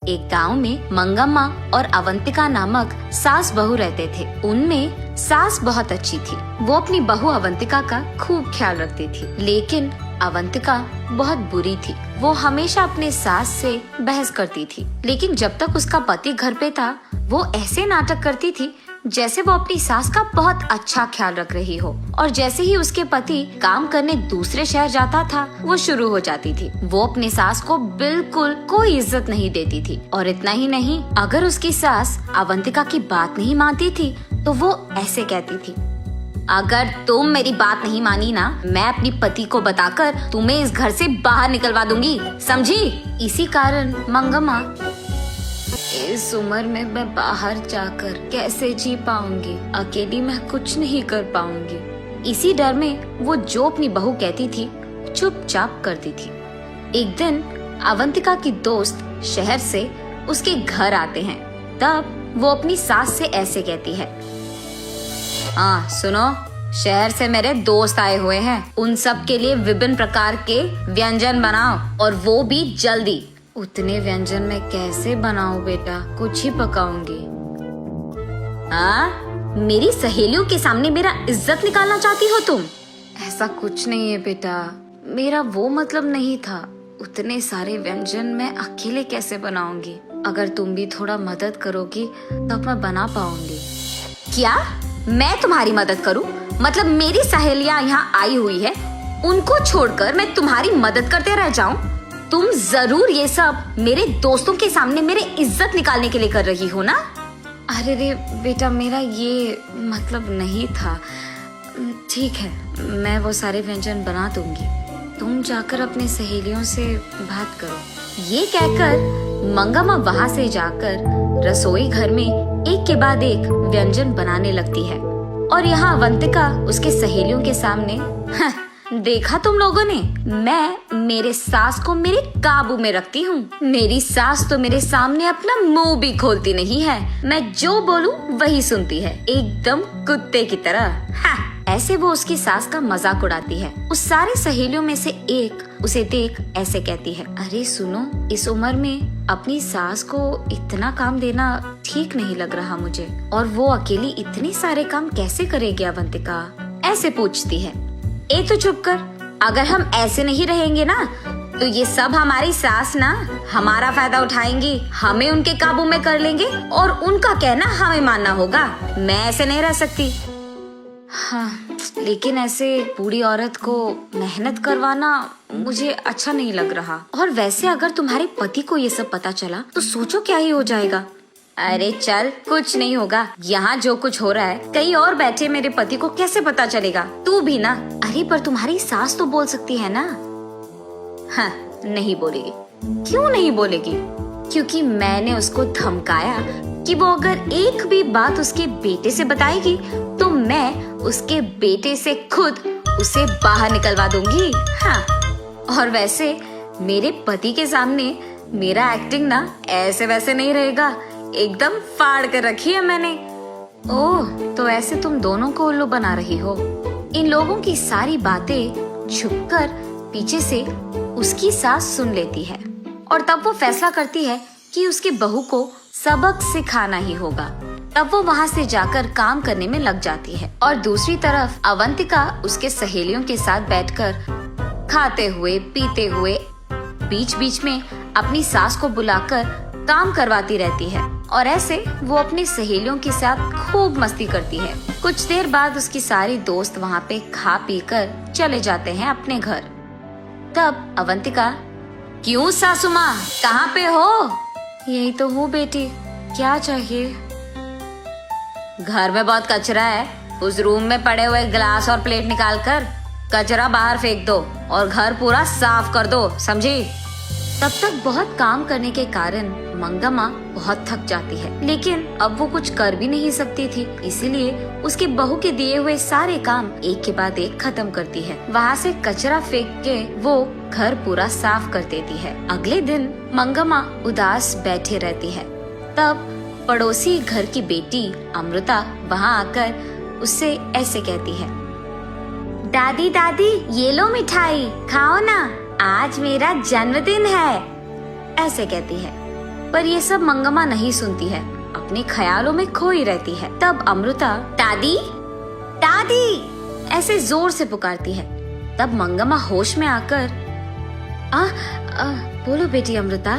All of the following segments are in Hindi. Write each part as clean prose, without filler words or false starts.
एक गांव में मंगम्मा और अवंतिका नामक सास बहू रहते थे। उनमें सास बहुत अच्छी थी। वो अपनी बहू अवंतिका का खूब ख्याल रखती थी, लेकिन अवंतिका बहुत बुरी थी। वो हमेशा अपने सास से बहस करती थी, लेकिन जब तक उसका पति घर पे था वो ऐसे नाटक करती थी जैसे वो अपनी सास का बहुत अच्छा ख्याल रख रही हो। और जैसे ही उसके पति काम करने दूसरे शहर जाता था वो शुरू हो जाती थी। वो अपनी सास को बिल्कुल कोई इज्जत नहीं देती थी। और इतना ही नहीं, अगर उसकी सास अवंतिका की बात नहीं मानती थी तो वो ऐसे कहती थी, अगर तुम मेरी बात नहीं मानी ना, मैं अपनी पति को बताकर तुम्हें इस घर से बाहर निकलवा दूंगी, समझी। इसी कारण मंगम्मा, इस उम्र में मैं बाहर जाकर कैसे जी पाऊंगी, अकेली मैं कुछ नहीं कर पाऊंगी। इसी डर में वो जो अपनी बहू कहती थी चुपचाप करती थी। एक दिन अवंतिका की दोस्त शहर से उसके घर आते हैं। तब वो अपनी सास से ऐसे कहती है, हाँ सुनो, शहर से मेरे दोस्त आए हुए हैं, उन सब के लिए विभिन्न प्रकार के व्यंजन बनाओ और वो भी जल्दी। उतने व्यंजन मैं कैसे बनाऊं बेटा, कुछ ही पकाऊंगी। हाँ, मेरी सहेलियों के सामने मेरा इज्जत निकालना चाहती हो तुम? ऐसा कुछ नहीं है बेटा, मेरा वो मतलब नहीं था। उतने सारे व्यंजन मैं अकेले कैसे बनाऊंगी? अगर तुम भी थोड़ा मदद करोगी तब मैं बना पाऊंगी। क्या मैं तुम्हारी मदद करूं? मतलब मेरी सहेलियां यहाँ आई हुई है, उनको छोड़कर मैं तुम्हारी मदद करते रह जाऊं? तुम जरूर ये सब मेरे दोस्तों के सामने मेरे इज्जत निकालने के लिए कर रही हो ना? अरे रे बेटा, मेरा ये मतलब नहीं था। ठीक है, मैं वो सारे व्यंजन बना दूंगी, तुम जाकर अपने सहेलियों से बात करो। ये कहकर मंगम्मा वहाँ से जाकर रसोई घर में एक के बाद एक व्यंजन बनाने लगती है। और यहाँ अवंतिका उसके सहेलियों के सामने, देखा तुम लोगों ने, मैं मेरे सास को मेरे काबू में रखती हूँ। मेरी सास तो मेरे सामने अपना मुंह भी खोलती नहीं है, मैं जो बोलूँ वही सुनती है, एकदम कुत्ते की तरह। हाँ, ऐसे वो उसकी सास का मजाक उड़ाती है। उस सारी सहेलियों में से एक उसे देख ऐसे कहती है, अरे सुनो, इस उम्र में अपनी सास को इतना काम देना ठीक नहीं लग रहा मुझे, और वो अकेली इतने सारे काम कैसे करेगी अवंतिका? ऐसे पूछती है। ए तो चुप कर, अगर हम ऐसे नहीं रहेंगे ना तो ये सब हमारी सास ना हमारा फायदा उठाएंगी, हमें उनके काबू में कर लेंगे और उनका कहना हमें मानना होगा। मैं ऐसे नहीं रह सकती। हाँ, लेकिन ऐसे बूढ़ी औरत को मेहनत करवाना मुझे अच्छा नहीं लग रहा। और वैसे अगर तुम्हारे पति को ये सब पता चला तो सोचो क्या ही हो जाएगा। अरे चल, कुछ नहीं होगा। यहाँ जो कुछ हो रहा है कहीं और बैठे मेरे पति को कैसे पता चलेगा? तू भी ना। अरे पर तुम्हारी सास तो बोल सकती है ना। हाँ, नहीं बोलेगी। क्यों नहीं बोलेगी? क्योंकि मैंने उसको धमकाया कि वो अगर एक भी बात उसके बेटे से बताएगी तो मैं उसके बेटे से खुद उसे बाहर निकलवा दूंगी। हाँ, और वैसे मेरे पति के सामने मेरा एक्टिंग ना ऐसे वैसे नहीं रहेगा, एकदम फाड़ कर रखी है मैंने। ओह, तो ऐसे तुम दोनों को उल्लू बना रही हो। इन लोगों की सारी बातें छुपकर पीछे से उसकी सास सुन लेती है और तब वो फैसला करती है कि उसकी बहू को सबक सिखाना ही होगा। तब वो वहाँ से जाकर काम करने में लग जाती है। और दूसरी तरफ अवंतिका उसके सहेलियों के साथ बैठकर खाते हुए पीते हुए बीच बीच में अपनी सास को बुलाकर काम करवाती रहती है। और ऐसे वो अपनी सहेलियों के साथ खूब मस्ती करती है। कुछ देर बाद उसकी सारी दोस्त वहाँ पे खा पी कर चले जाते हैं अपने घर। तब अवंतिका, क्यों सासू माँ, कहाँ पे हो? यही तो हूँ बेटी, क्या चाहिए? घर में बहुत कचरा है, उस रूम में पड़े हुए ग्लास और प्लेट निकाल कर कचरा बाहर फेंक दो और घर पूरा साफ कर दो, समझी? तब तक बहुत काम करने के कारण मंगम्मा बहुत थक जाती है, लेकिन अब वो कुछ कर भी नहीं सकती थी, इसीलिए उसके बहू के दिए हुए सारे काम एक के बाद एक खत्म करती है। वहाँ से कचरा फेंक के वो घर पूरा साफ कर देती है। अगले दिन मंगम्मा उदास बैठे रहती है। तब पड़ोसी घर की बेटी अमृता वहाँ आकर उससे ऐसे कहती है, दादी दादी, ये लो मिठाई, खाओ ना, आज मेरा जन्मदिन है। ऐसे कहती है। पर ये सब मंगम्मा नहीं सुनती है, अपने ख्यालों में खोई रहती है। तब अमृता दादी दादी ऐसे जोर से पुकारती है। तब मंगम्मा होश में आकर बोलो बेटी अमृता,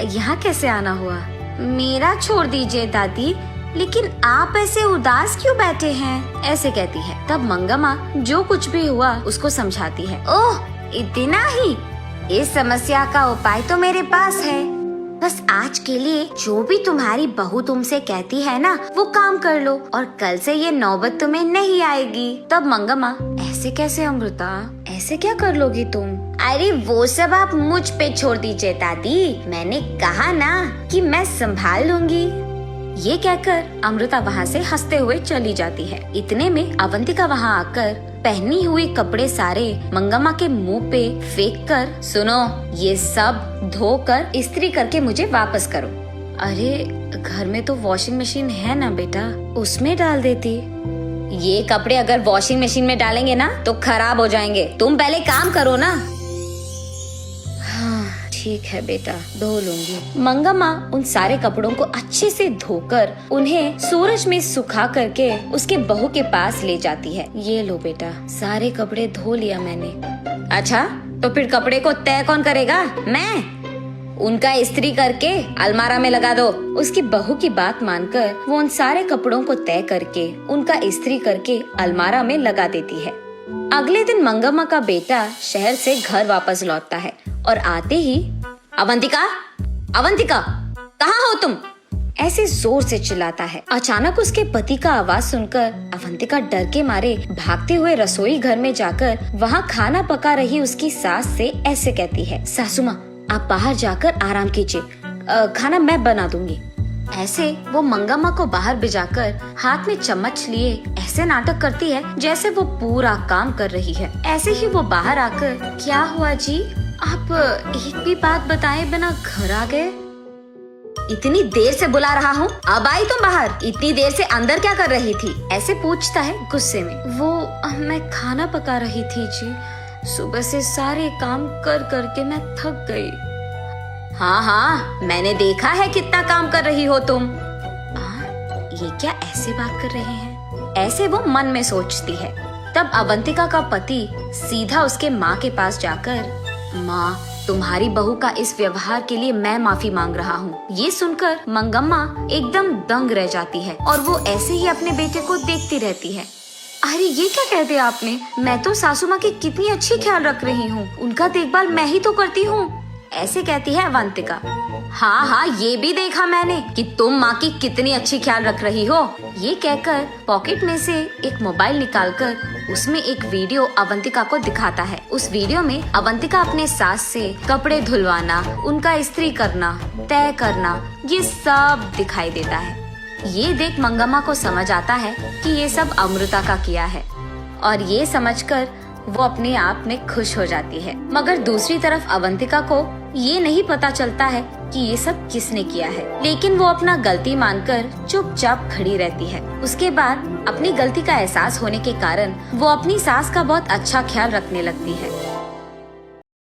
यहाँ कैसे आना हुआ? मेरा छोड़ दीजिए दादी, लेकिन आप ऐसे उदास क्यों बैठे हैं? ऐसे कहती है। तब मंगम्मा जो कुछ भी हुआ उसको समझाती है। ओह, इतना ही? इस समस्या का उपाय तो मेरे पास है। बस आज के लिए जो भी तुम्हारी बहू तुमसे कहती है ना, वो काम कर लो और कल से ये नौबत तुम्हें नहीं आएगी। तब मंगम्मा, ऐसे कैसे अमृता, ऐसे क्या कर लोगी तुम? अरे वो सब आप मुझ पे छोड़ दीजिए दादी, मैंने कहा ना कि मैं संभाल लूंगी। ये कहकर अमृता वहाँ से हंसते हुए चली जाती है। इतने में अवंतिका वहाँ आकर पहनी हुई कपड़े सारे मंगम्मा के मुंह पे फेंक कर, सुनो, ये सब धोकर इस्त्री करके मुझे वापस करो। अरे घर में तो वॉशिंग मशीन है ना बेटा, उसमें डाल देती। ये कपड़े अगर वॉशिंग मशीन में डालेंगे ना तो खराब हो जाएंगे, तुम पहले काम करो ना। ठीक है बेटा, धो लूंगी। मंगम्मा उन सारे कपड़ों को अच्छे से धोकर उन्हें सूरज में सुखा करके उसके बहू के पास ले जाती है। ये लो बेटा, सारे कपड़े धो लिया मैंने। अच्छा, तो फिर कपड़े को तय कौन करेगा? मैं। उनका इस्त्री करके अलमारा में लगा दो। उसकी बहू की बात मानकर वो उन सारे कपड़ों को तय करके उनका इस्त्री करके अलमारा में लगा देती है। अगले दिन मंगम्मा का बेटा शहर से घर वापस लौटता है और आते ही, अवंतिका, अवंतिका, कहाँ हो तुम? ऐसे जोर से चिल्लाता है। अचानक उसके पति का आवाज सुनकर अवंतिका डर के मारे भागते हुए रसोई घर में जाकर वहाँ खाना पका रही उसकी सास से ऐसे कहती है, सासू माँ, आप बाहर जाकर आराम कीजिए, खाना मैं बना दूंगी। ऐसे वो मंगम्मा को बाहर भिजाकर हाथ में चम्मच लिए ऐसे नाटक करती है जैसे वो पूरा काम कर रही है। ऐसे ही वो बाहर आकर, क्या हुआ जी, आप एक भी बात बताए बिना घर आ गए? इतनी देर से बुला रहा हूँ, अब आई तुम बाहर? इतनी देर से अंदर क्या कर रही थी? ऐसे पूछता है गुस्से में। वो मैं खाना पका रही थी जी, सुबह से सारे काम कर करके मैं थक गई। हाँ हाँ, मैंने देखा है कितना काम कर रही हो तुम। ये क्या ऐसे बात कर रहे हैं? ऐसे वो मन में सोचती है। तब अवंतिका का पति सीधा उसके माँ के पास जाकर, माँ, तुम्हारी बहू का इस व्यवहार के लिए मैं माफी मांग रहा हूँ। ये सुनकर मंगम्मा एकदम दंग रह जाती है और वो ऐसे ही अपने बेटे को देखती रहती है। अरे ये क्या कह दिया आपने? मैं तो सासू माँ की कितनी अच्छी ख्याल रख रही हूँ, उनका देखभाल मैं ही तो करती हूँ, ऐसे कहती है अवंतिका। हाँ हाँ, ये भी देखा मैंने कि तुम माँ की कितनी अच्छी ख्याल रख रही हो। ये कहकर पॉकेट में से एक मोबाइल निकालकर उसमें एक वीडियो अवंतिका को दिखाता है। उस वीडियो में अवंतिका अपने सास से कपड़े धुलवाना, उनका इस्त्री करना, तय करना, ये सब दिखाई देता है। ये देख मंगम्मा को समझ आता है कि ये सब अमृता का किया है और ये समझकर वो अपने आप में खुश हो जाती है। मगर दूसरी तरफ अवंतिका को ये नहीं पता चलता है कि ये सब किसने किया है, लेकिन वो अपना गलती मानकर चुपचाप खड़ी रहती है। उसके बाद अपनी गलती का एहसास होने के कारण वो अपनी सास का बहुत अच्छा ख्याल रखने लगती है।